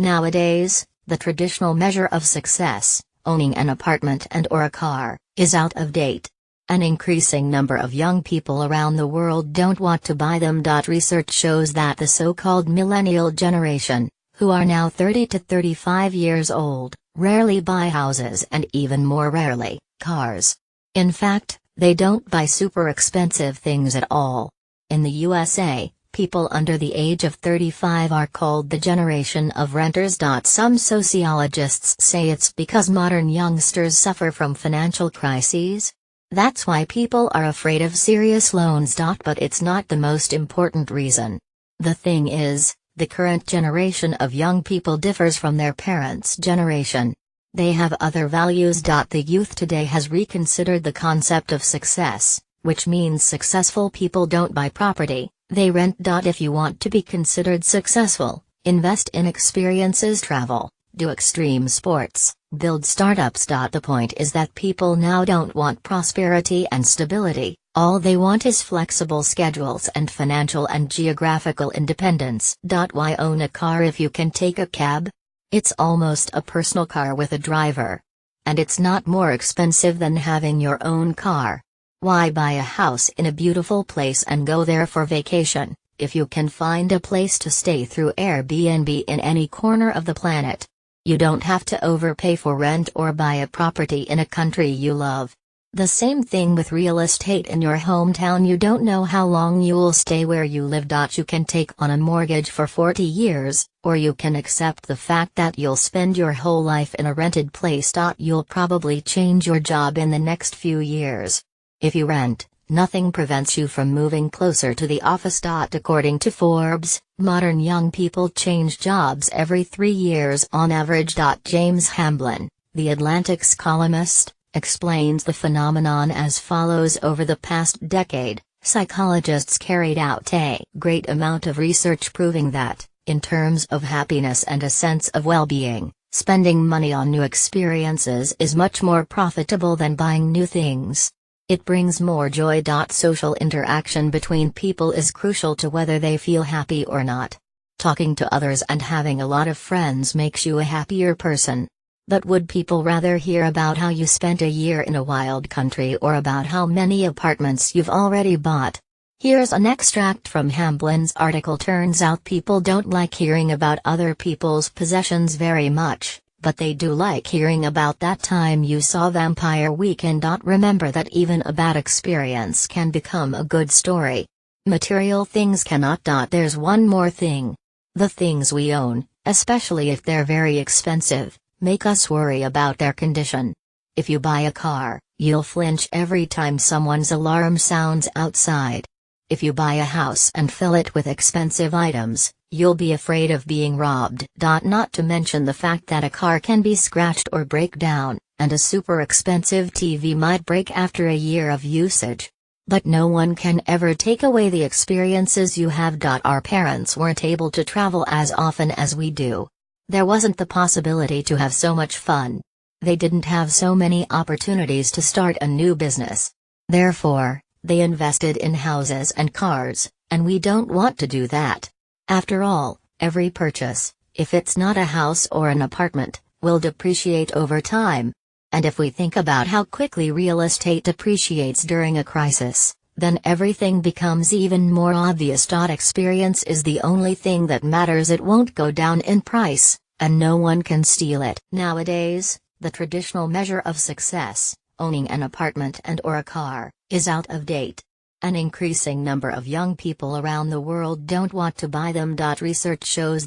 Nowadays, the traditional measure of success, owning an apartment and/or a car, is out of date. An increasing number of young people around the world don't want to buy them. Research shows that the so-called millennial generation, who are now 30 to 35 years old, rarely buy houses and even more rarely, cars. In fact, they don't buy super expensive things at all. In the USA, people under the age of 35 are called the generation of renters. Some sociologists say it's because modern youngsters suffer from financial crises. That's why people are afraid of serious loans. But it's not the most important reason. The thing is, the current generation of young people differs from their parents' generation. They have other values. The youth today has reconsidered the concept of success, which means successful people don't buy property, they rent. If you want to be considered successful, invest in experiences, travel, do extreme sports, build startups. The point is that people now don't want prosperity and stability, all they want is flexible schedules and financial and geographical independence. Why own a car if you can take a cab? It's almost a personal car with a driver. And it's not more expensive than having your own car. Why buy a house in a beautiful place and go there for vacation, if you can find a place to stay through Airbnb in any corner of the planet? You don't have to overpay for rent or buy a property in a country you love. The same thing with real estate in your hometown. You don't know how long you'll stay where you live. You can take on a mortgage for 40 years, or you can accept the fact that you'll spend your whole life in a rented place. You'll probably change your job in the next few years. If you rent, nothing prevents you from moving closer to the office. According to Forbes, modern young people change jobs every 3 years on average. James Hamblin, The Atlantic's columnist, explains the phenomenon as follows. Over the past decade, psychologists carried out a great amount of research proving that, in terms of happiness and a sense of well-being, spending money on new experiences is much more profitable than buying new things. It brings more joy. Social interaction between people is crucial to whether they feel happy or not. Talking to others and having a lot of friends makes you a happier person. But would people rather hear about how you spent a year in a wild country or about how many apartments you've already bought? Here's an extract from Hamblin's article. Turns out people don't like hearing about other people's possessions very much, but they do like hearing about that time you saw Vampire Weekend. Remember that even a bad experience can become a good story. Material things cannot. There's one more thing. The things we own, especially if they're very expensive, make us worry about their condition. If you buy a car, you'll flinch every time someone's alarm sounds outside. If you buy a house and fill it with expensive items, you'll be afraid of being robbed. Not to mention the fact that a car can be scratched or break down, and a super expensive TV might break after a year of usage. But no one can ever take away the experiences you have. Our parents weren't able to travel as often as we do. There wasn't the possibility to have so much fun. They didn't have so many opportunities to start a new business. Therefore, they invested in houses and cars, and we don't want to do that. After all, every purchase, if it's not a house or an apartment, will depreciate over time. And if we think about how quickly real estate depreciates during a crisis, then everything becomes even more obvious. Experience is the only thing that matters. It won't go down in price, and no one can steal it. Nowadays, the traditional measure of success, owning an apartment and/or a car, is out of date. An increasing number of young people around the world don't want to buy them. Research shows